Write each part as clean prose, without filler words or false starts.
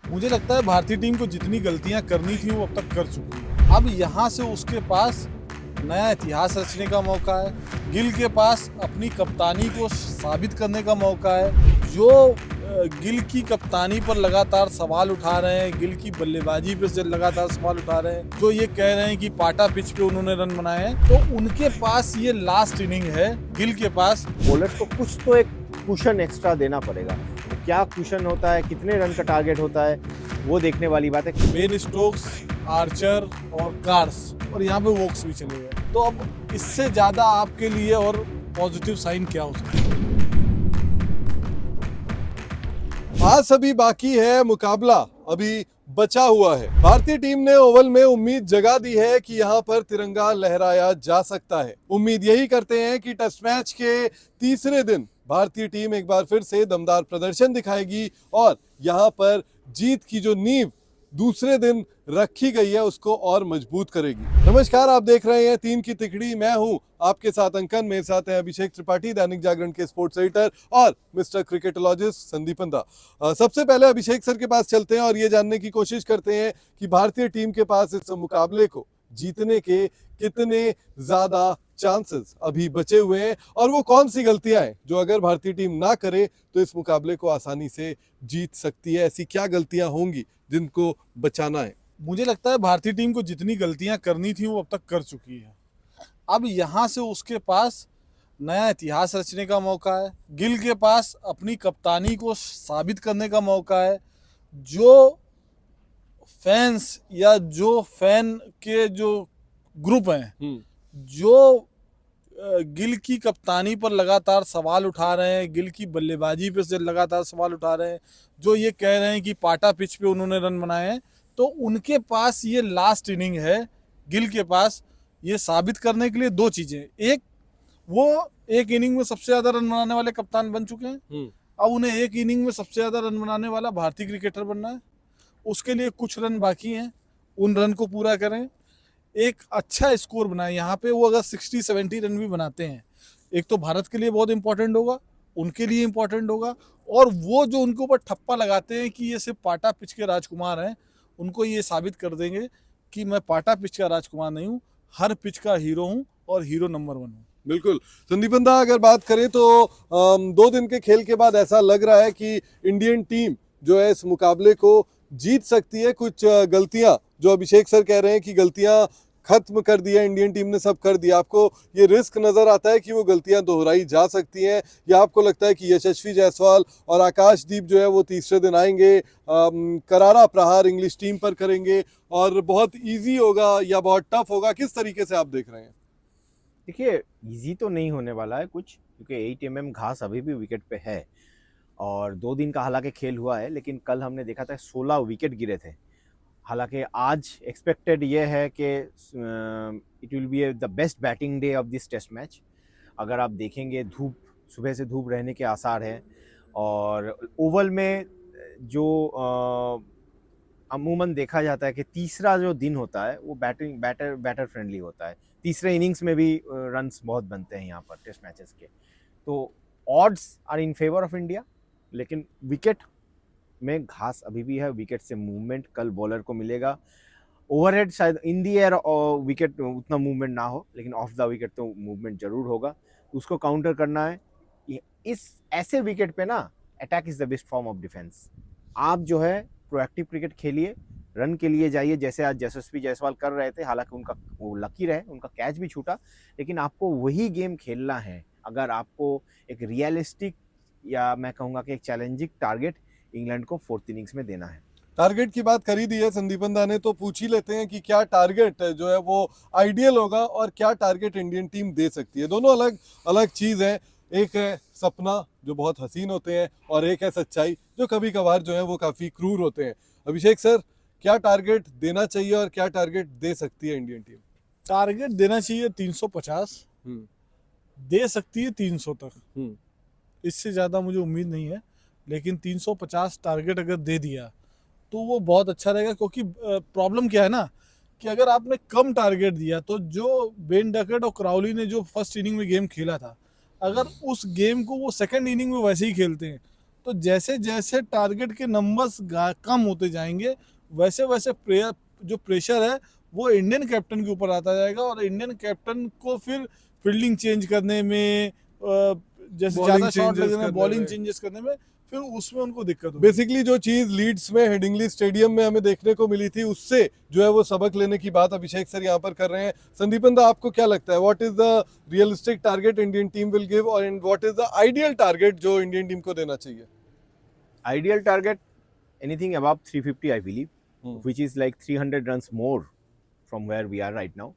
मुझे लगता है भारतीय टीम को जितनी गलतियां करनी थी वो अब तक कर चुकी है। अब यहाँ से उसके पास नया इतिहास रचने का मौका है। गिल के पास अपनी कप्तानी को साबित करने का मौका है। जो गिल की कप्तानी पर लगातार सवाल उठा रहे हैं, गिल की बल्लेबाजी पे लगातार सवाल उठा रहे हैं, जो ये कह रहे हैं कि पाटा पिच पे उन्होंने रन बनाए हैं, तो उनके पास ये लास्ट इनिंग है गिल के पास। बॉलर्स को कुछ तो एक कुशन एक्स्ट्रा देना पड़ेगा। क्या कुशन होता है, कितने रन का टारगेट होता है, वो देखने वाली बात है। बेन स्टोक्स, आर्चर और कार्स और यहाँ पे वोक्स भी चले गए, तो अब इससे ज्यादा आपके लिए और पॉजिटिव साइन क्या हो सकता है? आज अभी बाकी है मुकाबला, अभी बचा हुआ है। भारतीय टीम ने ओवल में उम्मीद जगा दी है कि यहां पर तिरंगा लहराया जा सकता है। उम्मीद यही करते हैं कि टेस्ट मैच के तीसरे दिन भारतीय टीम एक बार फिर से दमदार प्रदर्शन दिखाएगी और यहां पर जीत की जो नींव दूसरे दिन रखी गई है उसको और मजबूत करेगी। नमस्कार, आप देख रहे हैं तीन की तिकड़ी। मैं हूं आपके साथ अंकन, मेरे साथ है अभिषेक त्रिपाठी, दैनिक जागरण के स्पोर्ट्स एडिटर, और मिस्टर क्रिकेटोलॉजिस्ट संदीपन दा। सबसे पहले अभिषेक सर के पास चलते हैं और ये जानने की कोशिश करते हैं कि भारतीय टीम के पास इस मुकाबले को जीतने के कितने ज्यादा चांसेस अभी बचे हुए हैं और वो कौन सी गलतियां हैं जो अगर भारतीय टीम ना करे तो इस मुकाबले को आसानी से जीत सकती है। ऐसी क्या गलतियां होंगी जिनको बचाना है? मुझे लगता है भारतीय टीम को जितनी गलतियां करनी थी वो अब तक कर चुकी है। अब यहाँ से उसके पास नया इतिहास रचने का मौका है। गिल के पास अपनी कप्तानी को साबित करने का मौका है। जो फैंस या जो फैन के जो ग्रुप हैं, जो गिल की कप्तानी पर लगातार सवाल उठा रहे हैं, गिल की बल्लेबाजी पे से लगातार सवाल उठा रहे हैं, जो ये कह रहे हैं कि पाटा पिच पे उन्होंने रन बनाए हैं, तो उनके पास ये लास्ट इनिंग है। गिल के पास ये साबित करने के लिए दो चीजें। एक, वो एक इनिंग में सबसे ज्यादा रन बनाने वाले कप्तान बन चुके हैं। अब उन्हें एक इनिंग में सबसे ज्यादा रन बनाने वाला भारतीय क्रिकेटर बनना है। उसके लिए कुछ रन बाकी हैं, उन रन को पूरा करें, एक अच्छा स्कोर बनाए। यहाँ पे वो अगर 60-70 रन भी बनाते हैं, एक तो भारत के लिए बहुत इंपॉर्टेंट होगा, उनके लिए इंपॉर्टेंट होगा, और वो जो उनके ऊपर ठप्पा लगाते हैं कि ये सिर्फ पाटा पिच के राजकुमार हैं, उनको ये साबित कर देंगे कि मैं पाटा पिच का राजकुमार नहीं हूँ, हर पिच का हीरो हूँ और हीरो नंबर 1 हूँ। बिल्कुल संदीपन दा, अगर बात करें तो 2 दिन के खेल के बाद ऐसा लग रहा है कि इंडियन टीम जो है इस मुकाबले को जीत सकती है। कुछ गलतियां जो अभिषेक सर कह रहे हैं कि गलतियां खत्म कर दिया इंडियन टीम ने, सब कर दिया, आपको ये रिस्क नजर आता है कि वो गलतियां दोहराई जा सकती हैं, या आपको लगता है कि यशस्वी जायसवाल और आकाशदीप जो है वो तीसरे दिन आएंगे, करारा प्रहार इंग्लिश टीम पर करेंगे और बहुत इजी होगा या बहुत टफ होगा? किस तरीके से आप देख रहे हैं? देखिए, इजी तो नहीं होने वाला है कुछ, क्योंकि 8 mm घास अभी भी विकेट पे है और 2 दिन का हालांकि खेल हुआ है, लेकिन कल हमने देखा था 16 विकेट गिरे थे। हालांकि आज एक्सपेक्टेड ये है कि it will be the best batting day of this test match. अगर आप देखेंगे, धूप, सुबह से धूप रहने के आसार हैं और ओवल में जो अमूमन देखा जाता है कि तीसरा जो दिन होता है वो बैटर फ्रेंडली होता है। तीसरे इनिंग्स में भी रन्स बहुत बनते हैं यहाँ पर टेस्ट मैचेस के, तो odds are in favour of India. लेकिन विकेट में घास अभी भी है, विकेट से मूवमेंट कल बॉलर को मिलेगा। ओवरहेड शायद इन दी एयर विकेट उतना मूवमेंट ना हो, लेकिन ऑफ द विकेट तो मूवमेंट जरूर होगा, उसको काउंटर करना है। इस ऐसे विकेट पे ना attack is the best form of defence. आप जो है प्रोएक्टिव क्रिकेट खेलिए, रन के लिए जाइए, जैसे आज यशस्वी जायसवाल कर रहे थे। हालांकि उनका वो लकी रहे, उनका कैच भी छूटा, लेकिन आपको वही गेम खेलना है अगर आपको एक रियलिस्टिक, या मैं कहूँगा कि एक चैलेंजिंग टारगेट इंग्लैंड को 4th इनिंग्स में देना है। टारगेट की बात करी दी है संदीपन दा ने, तो पूछ ही लेते हैं कि क्या टारगेट जो है वो आइडियल होगा और क्या टारगेट इंडियन टीम दे सकती है। दोनों अलग अलग चीज है। एक है सपना जो बहुत हसीन होते हैं और एक है सच्चाई जो कभी कभार जो है वो काफी क्रूर होते हैं। अभिषेक सर, क्या टारगेट देना चाहिए और क्या टारगेट दे सकती है इंडियन टीम? टारगेट देना चाहिए 350, दे सकती है 300 तक, इससे ज्यादा मुझे उम्मीद नहीं है। लेकिन 350 टारगेट अगर दे दिया तो वो बहुत अच्छा रहेगा, क्योंकि प्रॉब्लम क्या है ना कि अगर आपने कम टारगेट दिया तो जो बेन डकट और क्राउली ने जो फर्स्ट इनिंग में गेम खेला था, अगर उस गेम को वो सेकंड इनिंग में वैसे ही खेलते हैं तो जैसे जैसे टारगेट के नंबर्स कम होते जाएंगे वैसे वैसे जो प्रेशर है वो इंडियन कैप्टन के ऊपर आता जाएगा, और इंडियन कैप्टन को फिर फील्डिंग चेंज करने में, जैसे Bowling ज्यादा शॉट changes लगने में, करने बॉलिंग में। चेंजेस करने में, फिर उसमें उनको दिक्कत होगी। बेसिकली जो चीज लीड्स में हेडिंगली स्टेडियम में हमें देखने को मिली थी, उससे जो है वो सबक लेने की बात अभिषेक सर यहाँ पर कर रहे हैं। संदीपन दा, आपको क्या लगता है, what is the realistic target Indian team will give, और what is the ideal target जो इंडियन टीम को देना चाहिए? Ideal target, anything above 350, I believe, Hmm. which is like 300 runs more from where we are right now.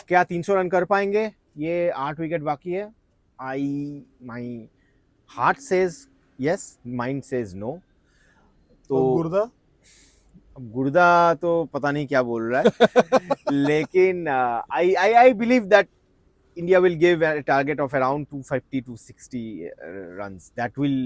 क्या 300 run कर पाएंगे? ये 8 wicket बाकी है. My heart says yes, mind says no. तो और गुर्दा अब गुर्दा तो पता नहीं क्या बोल रहा है लेकिन I believe that India will give a target of around 250 to 60 runs. That will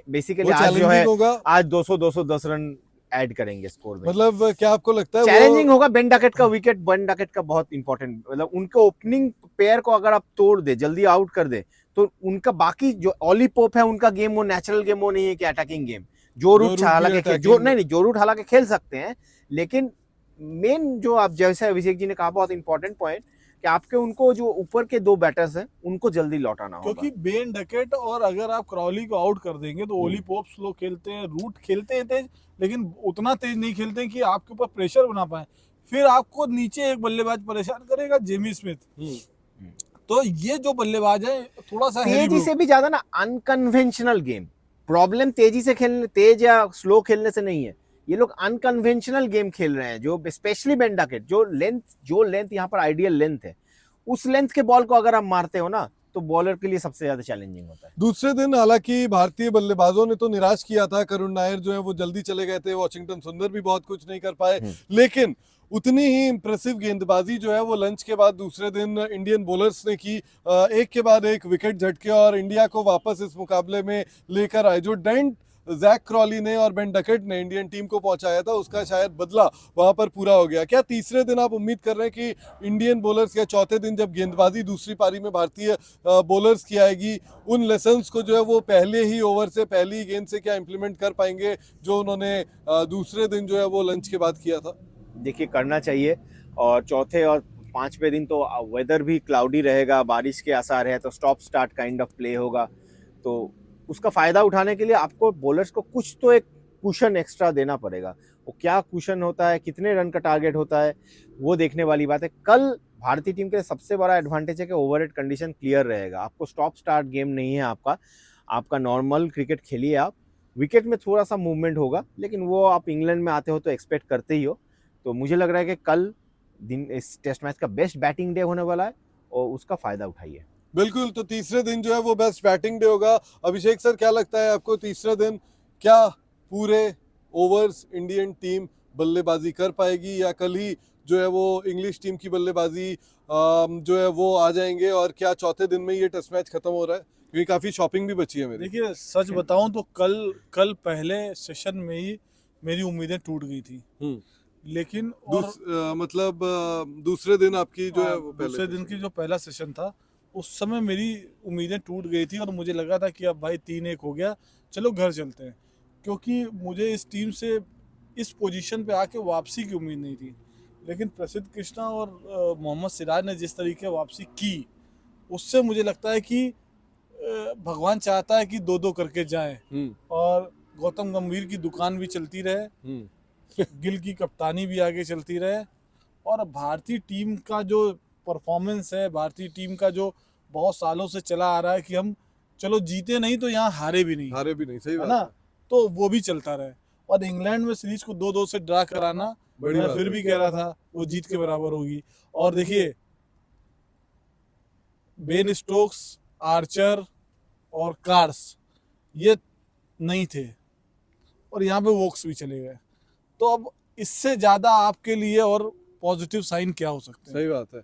basically वो आज जो है चैलेंजिंग होगा, आज 200-210 रन ऐड करेंगे स्कोर में. मतलब क्या आपको लगता है चैलेंजिंग होगा. बेन डकेट का विकेट, बेन डकेट का बहुत इंपॉर्टेंट, मतलब उनके ओपनिंग पेयर को अगर आप तोड़ दे, जल्दी आउट कर दे, तो उनका बाकी जो ऑली पोप है उनका गेम वो नेचुरल गेम वो नहीं है कि अटैकिंग गेम. जो रूट हालांकि जो रूट हालांकि खेल सकते हैं, लेकिन मेन जो आप जैसे अभिषेक जी ने कहा बहुत इंपॉर्टेंट पॉइंट कि आपके उनको जो ऊपर के 2 बैटर्स हैं उनको जल्दी लौटाना होगा. क्योंकि बेन डकेट और अगर आप क्रॉली को आउट कर देंगे तो ओली पोप स्लो खेलते हैं, रूट खेलते हैं तेज, लेकिन उतना तेज नहीं खेलते हैं कि आपके ऊपर प्रेशर बना पाए. फिर आपको नीचे एक बल्लेबाज परेशान करेगा, जेमी स्मिथ. तो ये जो बल्लेबाज है थोड़ा सा तेजी से भी ज्यादा ना अनकन्वेंशनल गेम. प्रॉब्लम तेजी से खेलने, तेज या स्लो खेलने से नहीं है. ये लोग अनकन्वेंशनल गेम खेल रहे हैं, जो स्पेशली बेन डकेट जो लेंथ यहाँ पर आइडियल लेंथ है, उस लेंथ के बॉल को अगर आप मारते हो ना तो बॉलर के लिए सबसे ज्यादा चैलेंजिंग होता है. दूसरे दिन हालांकि भारतीय बल्लेबाजों ने तो निराश किया था, करुण नायर जो है वो जल्दी चले गए थे, वॉशिंगटन सुंदर भी बहुत कुछ नहीं कर पाए, लेकिन उतनी ही इंप्रेसिव गेंदबाजी जो है वो लंच के बाद दूसरे दिन इंडियन बॉलर्स ने की. एक के बाद एक विकेट झटके और इंडिया को वापस इस मुकाबले में लेकर आए. जो डेंट जैक क्रॉली ने और बेन डकेट ने इंडियन टीम को पहुंचाया था, उसका शायद बदला वहां पर पूरा हो गया. क्या तीसरे दिन आप उम्मीद कर रहे हैं कि इंडियन बॉलर्स, या चौथे दिन जब गेंदबाजी दूसरी पारी में भारतीय बॉलर्स की आएगी, उन लेसन्स को जो है वो पहले ही ओवर से, पहली गेंद से क्या इंप्लीमेंट कर पाएंगे जो उन्होंने दूसरे दिन जो है वो लंच के बाद किया था? देखिए, करना चाहिए. और चौथे और 5वें दिन तो वेदर भी क्लाउडी रहेगा, बारिश के आसार है, तो stop start kind of play होगा. तो उसका फायदा उठाने के लिए आपको बॉलर्स को कुछ तो एक कुशन एक्स्ट्रा देना पड़ेगा. वो क्या कुशन होता है, कितने रन का टारगेट होता है, वो देखने वाली बात है. कल भारतीय टीम के लिए सबसे बड़ा एडवांटेज है कि ओवरहेड कंडीशन क्लियर रहेगा. आपको स्टॉप स्टार्ट गेम नहीं है, आपका नॉर्मल क्रिकेट खेलिए आप. विकेट में थोड़ा सा मूवमेंट होगा, लेकिन वो आप इंग्लैंड में आते हो तो एक्सपेक्ट करते ही हो. तो मुझे लग रहा है कि कल दिन इस टेस्ट मैच का बेस्ट बैटिंग डे होने वाला है और उसका फायदा उठाइए. बिल्कुल. तो तीसरे दिन जो है वो बेस्ट बैटिंग डे होगा. अभिषेक सर, क्या लगता है आपको, तीसरा दिन क्या पूरे ओवर्स इंडियन टीम बल्लेबाजी कर पाएगी, या कल ही जो है वो इंग्लिश टीम की बल्लेबाजी जो है वो आ जाएंगे, और क्या चौथे दिन में ये टेस्ट मैच खत्म हो रहा है? क्योंकि काफी शॉपिंग भी बची है मेरी. देखिए, सच बताऊं तो कल पहले सेशन में ही मेरी उम्मीदें टूट गई थी, लेकिन मतलब दूसरे दिन आपकी जो है वो दूसरे दिन की जो पहला सेशन था उस समय मेरी उम्मीदें टूट गई थी, और मुझे लगा था कि अब भाई 3-1 हो गया, चलो घर चलते हैं. क्योंकि मुझे इस टीम से इस पोजीशन पे आके वापसी की उम्मीद नहीं थी. लेकिन प्रसिद्ध कृष्णा और मोहम्मद सिराज ने जिस तरीके वापसी की, उससे मुझे लगता है कि भगवान चाहता है कि 2-2 करके जाएं, और गौतम गंभीर की दुकान भी चलती रहे, गिल की कप्तानी भी आगे चलती रहे, और भारतीय टीम का जो परफॉर्मेंस है, भारतीय टीम का जो बहुत सालों से चला आ रहा है कि हम चलो जीते नहीं तो यहाँ हारे भी नहीं, सही है ना, तो वो भी चलता रहे. और इंग्लैंड में सीरीज को 2-2 से ड्रा कराना, मैं फिर भी कह रहा था वो जीत के बराबर होगी. और देखिए, बेन स्टोक्स, आर्चर और कार्स ये नहीं थे, और यहाँ पे वोक्स भी चले गए. तो अब इससे ज्यादा आपके लिए और पॉजिटिव साइन क्या हो सकते हैं? सही बात है.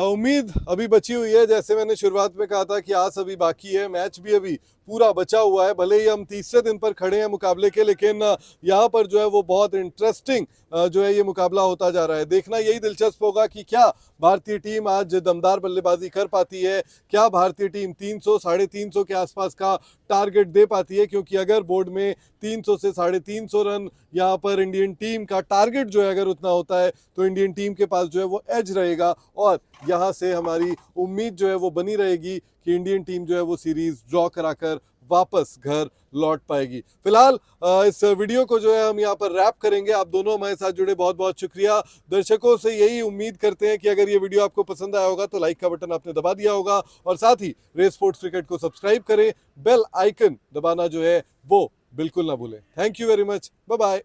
उम्मीद अभी बची हुई है, जैसे मैंने शुरुआत में कहा था कि आज अभी बाकी है, मैच भी अभी पूरा बचा हुआ है। भले ही हम तीसरे दिन पर खड़े हैं मुकाबले के, लेकिन यहाँ पर जो है वो बहुत इंटरेस्टिंग जो है ये मुकाबला होता जा रहा है। देखना यही दिलचस्प होगा कि क्या भारतीय टीम आज दमदार बल्लेबाजी कर पाती है, क्या भारतीय टीम 300 350 के आसपास का टारगेट दे पाती है, क्योंकि अगर बोर्ड में 300 से 350 रन यहाँ पर इंडियन टीम का टारगेट जो है अगर उतना होता है तो इंडियन टीम के पास जो है वो एज रहेगा, और यहाँ से हमारी उम्मीद जो है वो बनी रहेगी कि इंडियन टीम जो है वो सीरीज ड्रॉ कराकर वापस घर लौट पाएगी। फिलहाल इस वीडियो को जो है हम यहाँ पर रैप करेंगे। आप दोनों हमारे साथ जुड़े बहुत बहुत शुक्रिया। दर्शकों से यही उम्मीद करते हैं कि अगर ये वीडियो आपको पसंद आया होगा तो लाइक का बटन आपने दबा दिया होगा, और साथ ही रेस स्पोर्ट्स क्रिकेट को सब्सक्राइब करें, बेल आइकन दबाना जो है वो बिल्कुल ना भूलें। Thank you very much, bye bye.